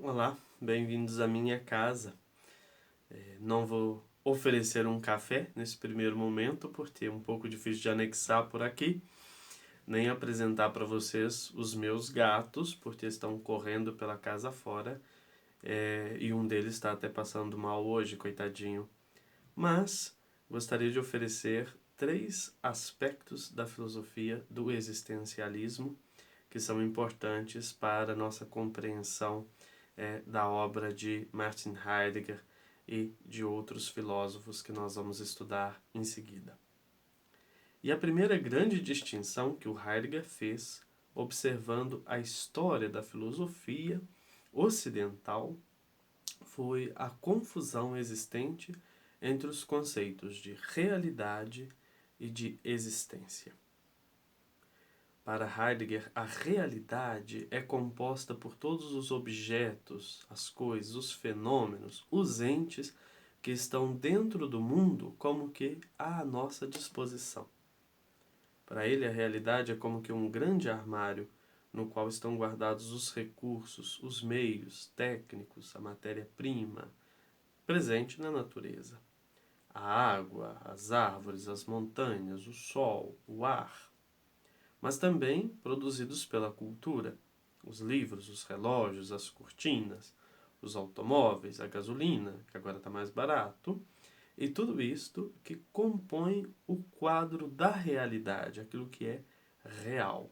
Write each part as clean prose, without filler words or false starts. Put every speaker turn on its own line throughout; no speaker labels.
Olá, bem-vindos à minha casa. Não vou oferecer um café nesse primeiro momento, porque é um pouco difícil de anexar por aqui, nem apresentar para vocês os meus gatos, porque estão correndo pela casa fora, e um deles está até passando mal hoje, coitadinho. Mas gostaria de oferecer 3 aspectos da filosofia do existencialismo que são importantes para a nossa compreensão da obra de Martin Heidegger e de outros filósofos que nós vamos estudar em seguida. E a primeira grande distinção que o Heidegger fez, observando a história da filosofia ocidental, foi a confusão existente entre os conceitos de realidade e de existência. Para Heidegger, a realidade é composta por todos os objetos, as coisas, os fenômenos, os entes que estão dentro do mundo como que à nossa disposição. Para ele, a realidade é como que um grande armário no qual estão guardados os recursos, os meios técnicos, a matéria-prima presente na natureza. A água, as árvores, as montanhas, o sol, o ar, mas também produzidos pela cultura, os livros, os relógios, as cortinas, os automóveis, a gasolina, que agora está mais barato, e tudo isto que compõe o quadro da realidade, aquilo que é real.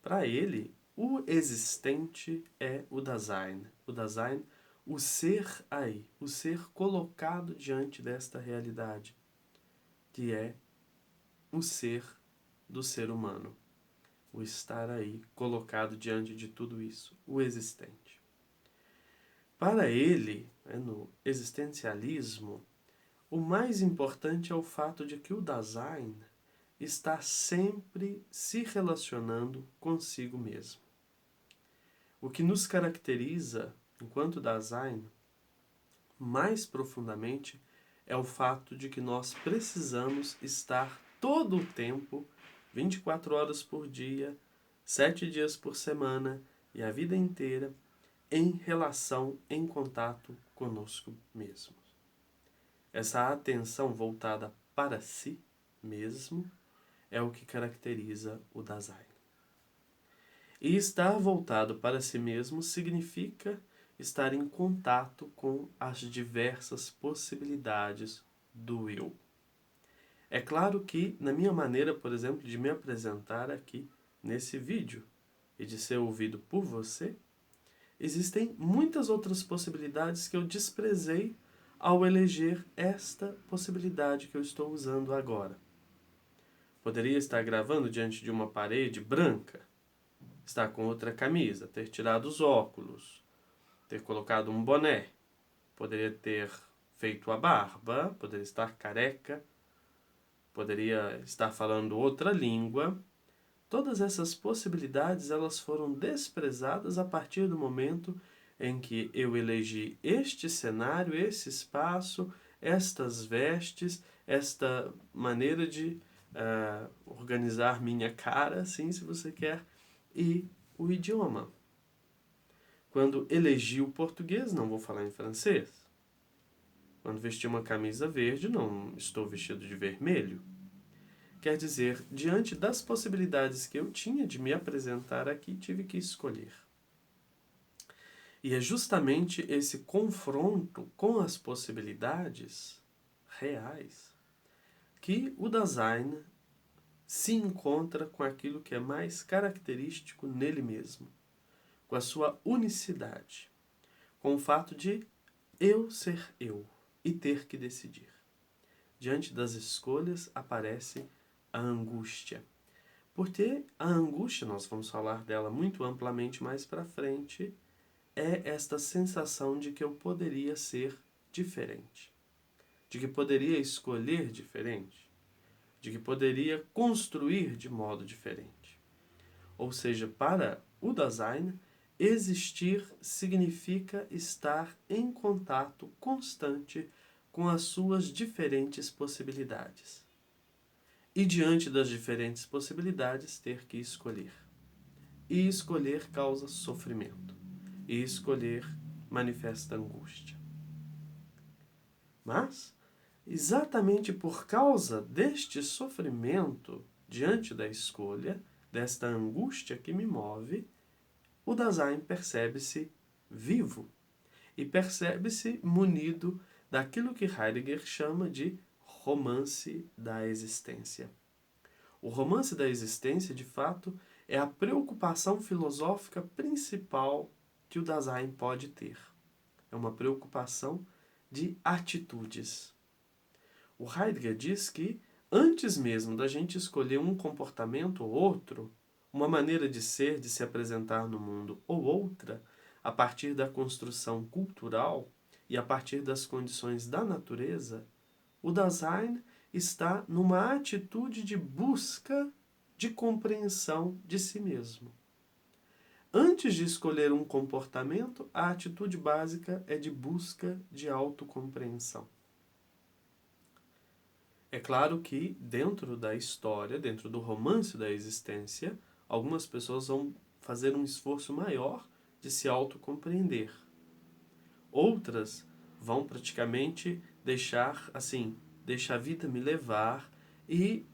Para ele, o existente é o Dasein. O Dasein, o ser aí, o ser colocado diante desta realidade, que é o ser do ser humano. O estar aí, colocado diante de tudo isso, o existente. Para ele, no existencialismo, o mais importante é o fato de que o Dasein está sempre se relacionando consigo mesmo. O que nos caracteriza, enquanto Dasein, mais profundamente, é o fato de que nós precisamos estar todo o tempo, 24 horas por dia, 7 dias por semana e a vida inteira, em relação, em contato conosco mesmos. Essa atenção voltada para si mesmo é o que caracteriza o Dasein. E estar voltado para si mesmo significa estar em contato com as diversas possibilidades do eu. É claro que, na minha maneira, por exemplo, de me apresentar aqui nesse vídeo e de ser ouvido por você, existem muitas outras possibilidades que eu desprezei ao eleger esta possibilidade que eu estou usando agora. Poderia estar gravando diante de uma parede branca, estar com outra camisa, ter tirado os óculos, ter colocado um boné, poderia ter feito a barba, poderia estar careca, poderia estar falando outra língua. Todas essas possibilidades elas foram desprezadas a partir do momento em que eu elegi este cenário, esse espaço, estas vestes, esta maneira de organizar minha cara, assim, se você quer, e o idioma. Quando elegi o português, não vou falar em francês. Quando vesti uma camisa verde, não estou vestido de vermelho. Quer dizer, diante das possibilidades que eu tinha de me apresentar aqui, tive que escolher. E é justamente esse confronto com as possibilidades reais que o Dasein se encontra com aquilo que é mais característico nele mesmo, com a sua unicidade, com o fato de eu ser eu e ter que decidir. Diante das escolhas aparece a angústia. Porque a angústia, nós vamos falar dela muito amplamente mais para frente, é esta sensação de que eu poderia ser diferente, de que poderia escolher diferente, de que poderia construir de modo diferente. Ou seja, para o Dasein, existir significa estar em contato constante com as suas diferentes possibilidades. E diante das diferentes possibilidades, ter que escolher. E escolher causa sofrimento. e escolher manifesta angústia. Mas, exatamente por causa deste sofrimento diante da escolha, desta angústia que me move, o Dasein percebe-se vivo e percebe-se munido daquilo que Heidegger chama de romance da existência. O romance da existência, de fato, é a preocupação filosófica principal que o Dasein pode ter. É uma preocupação de atitudes. O Heidegger diz que, antes mesmo da gente escolher um comportamento ou outro, uma maneira de ser, de se apresentar no mundo ou outra, a partir da construção cultural e a partir das condições da natureza, o Dasein está numa atitude de busca de compreensão de si mesmo. Antes de escolher um comportamento, a atitude básica é de busca de autocompreensão. É claro que dentro da história, dentro do romance da existência, algumas pessoas vão fazer um esforço maior de se autocompreender. Outras vão praticamente deixar a vida me levar e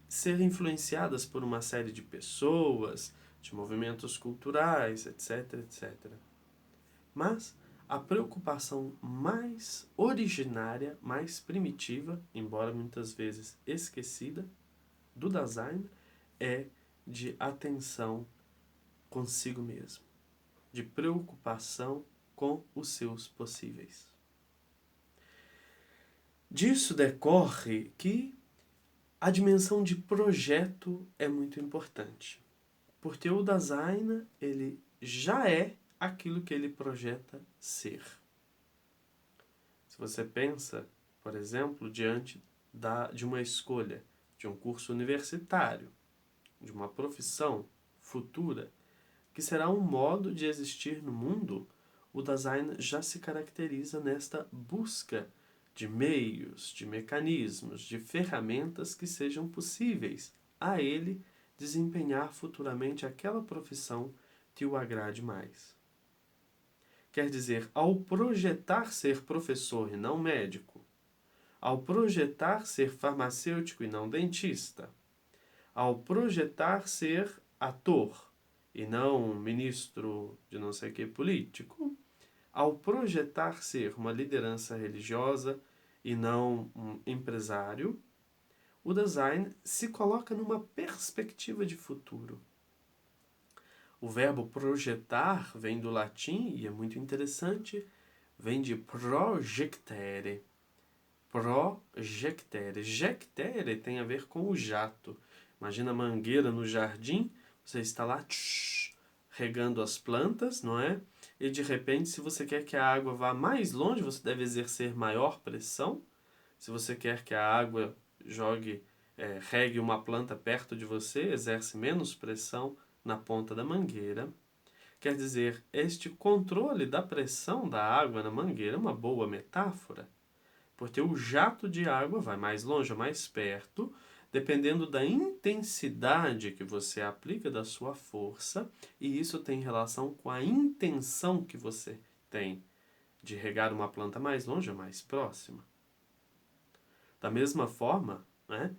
ser influenciadas por uma série de pessoas, de movimentos culturais, etc, etc. Mas a preocupação mais originária, mais primitiva, embora muitas vezes esquecida, do Dasein é de atenção consigo mesmo, de preocupação com os seus possíveis. Disso decorre que a dimensão de projeto é muito importante, porque o Dasein ele já é aquilo que ele projeta ser. Se você pensa, por exemplo, diante de uma escolha, de um curso universitário, de uma profissão futura, que será um modo de existir no mundo, o Dasein já se caracteriza nesta busca de meios, de mecanismos, de ferramentas que sejam possíveis a ele desempenhar futuramente aquela profissão que o agrade mais. Quer dizer, ao projetar ser professor e não médico, ao projetar ser farmacêutico e não dentista, ao projetar ser ator e não ministro de não sei que político, ao projetar ser uma liderança religiosa e não um empresário, o Dasein se coloca numa perspectiva de futuro. O verbo projetar vem do latim e é muito interessante, vem de projectere. Projectere. Jectere tem a ver com o jato. Imagina a mangueira no jardim, você está lá regando as plantas, não é? E de repente, se você quer que a água vá mais longe, você deve exercer maior pressão. Se você quer que a água regue uma planta perto de você, exerce menos pressão na ponta da mangueira. Quer dizer, este controle da pressão da água na mangueira é uma boa metáfora, porque o jato de água vai mais longe ou mais perto, dependendo da intensidade que você aplica da sua força, e isso tem relação com a intenção que você tem de regar uma planta mais longe ou mais próxima. Da mesma forma, né,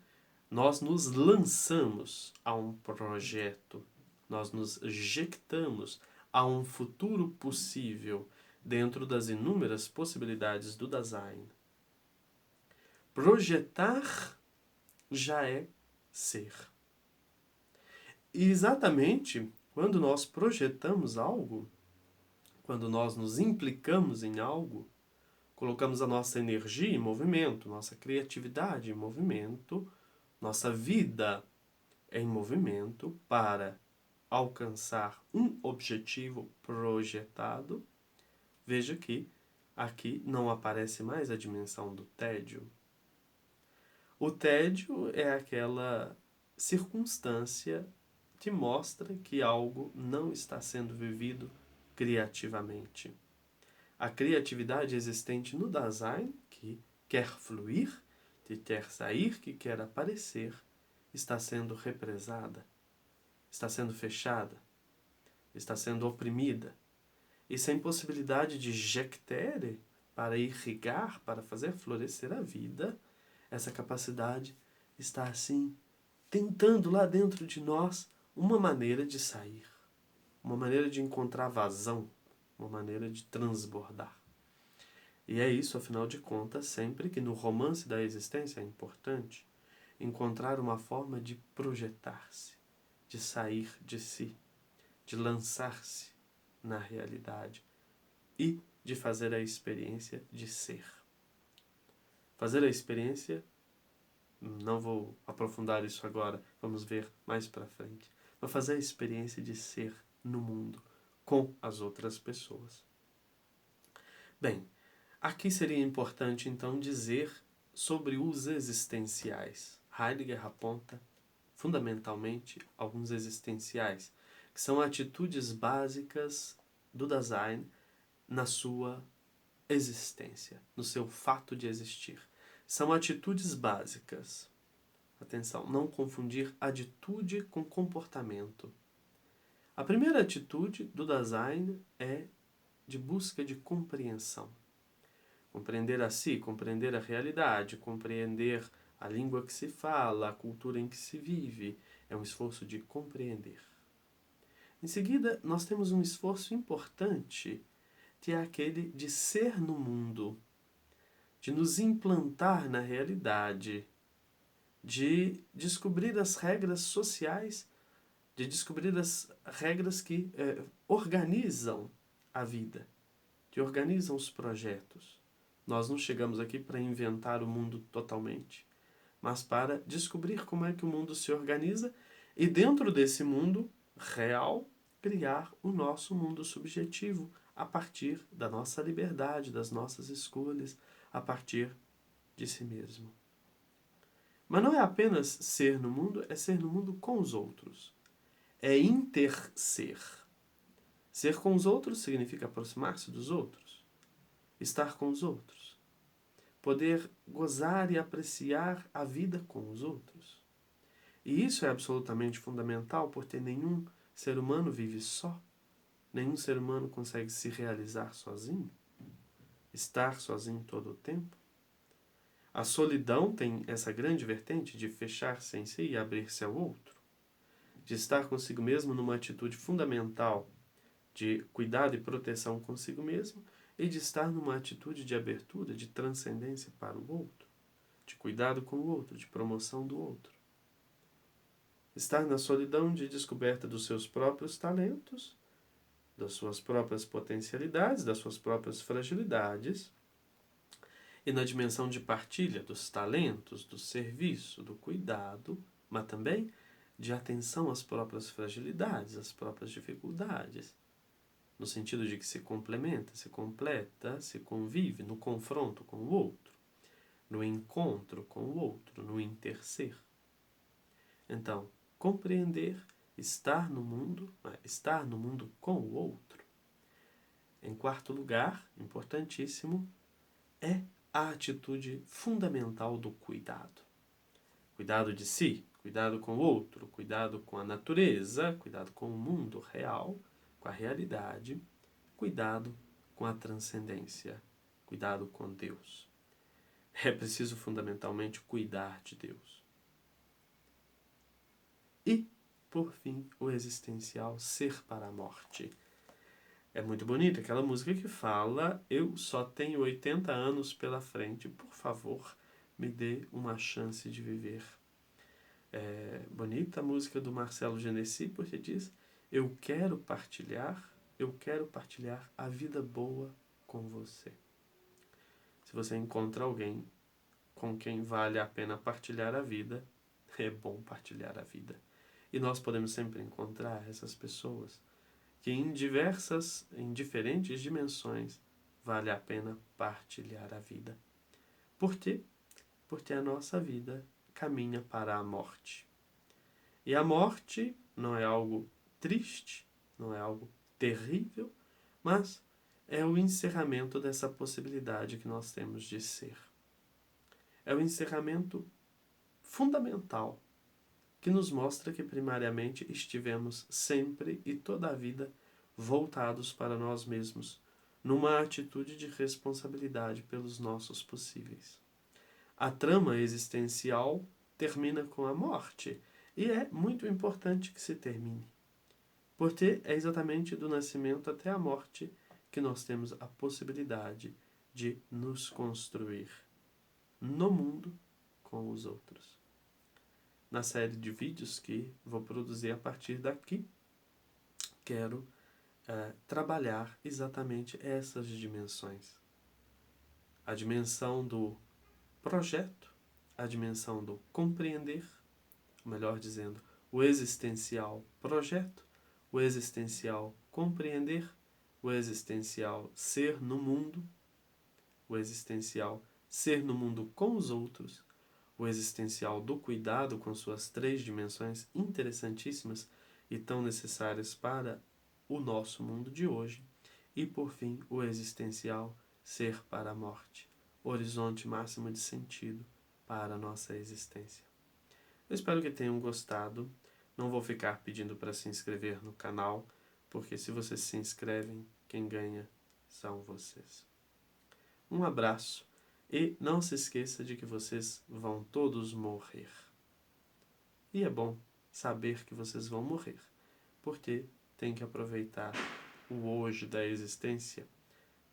nós nos lançamos a um projeto, nós nos jectamos a um futuro possível dentro das inúmeras possibilidades do Dasein. Projetar já é ser. E exatamente quando nós projetamos algo, quando nós nos implicamos em algo, colocamos a nossa energia em movimento, nossa criatividade em movimento, nossa vida em movimento para alcançar um objetivo projetado, veja que aqui não aparece mais a dimensão do tédio. O tédio é aquela circunstância que mostra que algo não está sendo vivido criativamente. A criatividade existente no Dasein, que quer fluir, que quer sair, que quer aparecer, está sendo represada, está sendo fechada, está sendo oprimida. e sem possibilidade de jectere, para irrigar, para fazer florescer a vida, essa capacidade está assim, tentando lá dentro de nós uma maneira de sair, uma maneira de encontrar vazão, uma maneira de transbordar. E é isso, afinal de contas, sempre que no romance da existência é importante encontrar uma forma de projetar-se, de sair de si, de lançar-se na realidade e de fazer a experiência de ser. Fazer a experiência, não vou aprofundar isso agora, vamos ver mais para frente, mas fazer a experiência de ser no mundo com as outras pessoas. Bem, aqui seria importante então dizer sobre os existenciais. Heidegger aponta fundamentalmente alguns existenciais, que são atitudes básicas do Dasein na sua existência, no seu fato de existir. São atitudes básicas. Atenção, não confundir atitude com comportamento. A primeira atitude do Dasein é de busca de compreensão. Compreender a si, compreender a realidade, compreender a língua que se fala, a cultura em que se vive. É um esforço de compreender. Em seguida, nós temos um esforço importante, que é aquele de ser no mundo, de nos implantar na realidade, de descobrir as regras sociais, de descobrir as regras que organizam a vida, que organizam os projetos. Nós não chegamos aqui para inventar o mundo totalmente, mas para descobrir como é que o mundo se organiza e dentro desse mundo real, criar o nosso mundo subjetivo a partir da nossa liberdade, das nossas escolhas, a partir de si mesmo. Mas não é apenas ser no mundo, é ser no mundo com os outros. É interser. Ser com os outros significa aproximar-se dos outros, estar com os outros, poder gozar e apreciar a vida com os outros. E isso é absolutamente fundamental, porque nenhum ser humano vive só, nenhum ser humano consegue se realizar sozinho, estar sozinho todo o tempo. A solidão tem essa grande vertente de fechar-se em si e abrir-se ao outro, de estar consigo mesmo numa atitude fundamental de cuidado e proteção consigo mesmo e de estar numa atitude de abertura, de transcendência para o outro, de cuidado com o outro, de promoção do outro. Estar na solidão de descoberta dos seus próprios talentos, das suas próprias potencialidades, das suas próprias fragilidades, e na dimensão de partilha dos talentos, do serviço, do cuidado, mas também de atenção às próprias fragilidades, às próprias dificuldades, no sentido de que se complementa, se completa, se convive no confronto com o outro, no encontro com o outro, no interser. Então, compreender, estar no mundo com o outro. Em quarto lugar, importantíssimo, é a atitude fundamental do cuidado. Cuidado de si, cuidado com o outro, cuidado com a natureza, cuidado com o mundo real, com a realidade, cuidado com a transcendência, cuidado com Deus. É preciso fundamentalmente cuidar de Deus. E, por fim, o existencial, ser para a morte. É muito bonita aquela música que fala: eu só tenho 80 anos pela frente, por favor, me dê uma chance de viver. É bonita a música do Marcelo Genesi, porque diz: eu quero partilhar a vida boa com você. Se você encontra alguém com quem vale a pena partilhar a vida, é bom partilhar a vida. E nós podemos sempre encontrar essas pessoas que em diferentes dimensões, vale a pena partilhar a vida. Por quê? Porque a nossa vida caminha para a morte. E a morte não é algo triste, não é algo terrível, mas é o encerramento dessa possibilidade que nós temos de ser. É o encerramento fundamental que nos mostra que primariamente estivemos sempre e toda a vida voltados para nós mesmos, numa atitude de responsabilidade pelos nossos possíveis. A trama existencial termina com a morte, e é muito importante que se termine, porque é exatamente do nascimento até a morte que nós temos a possibilidade de nos construir no mundo com os outros. Na série de vídeos que vou produzir a partir daqui, quero trabalhar exatamente essas dimensões. A dimensão do projeto, a dimensão do compreender, melhor dizendo, o existencial projeto, o existencial compreender, o existencial ser no mundo, o existencial ser no mundo com os outros, o existencial do cuidado com suas 3 dimensões interessantíssimas e tão necessárias para o nosso mundo de hoje, e por fim o existencial ser para a morte, horizonte máximo de sentido para a nossa existência. Eu espero que tenham gostado. Não vou ficar pedindo para se inscrever no canal, porque se vocês se inscrevem, quem ganha são vocês. Um abraço e não se esqueça de que vocês vão todos morrer. E é bom saber que vocês vão morrer, porque tem que aproveitar o hoje da existência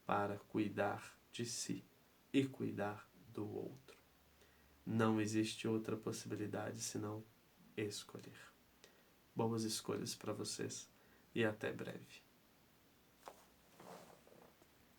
para cuidar de si e cuidar do outro. Não existe outra possibilidade senão escolher. Boas escolhas para vocês e até breve.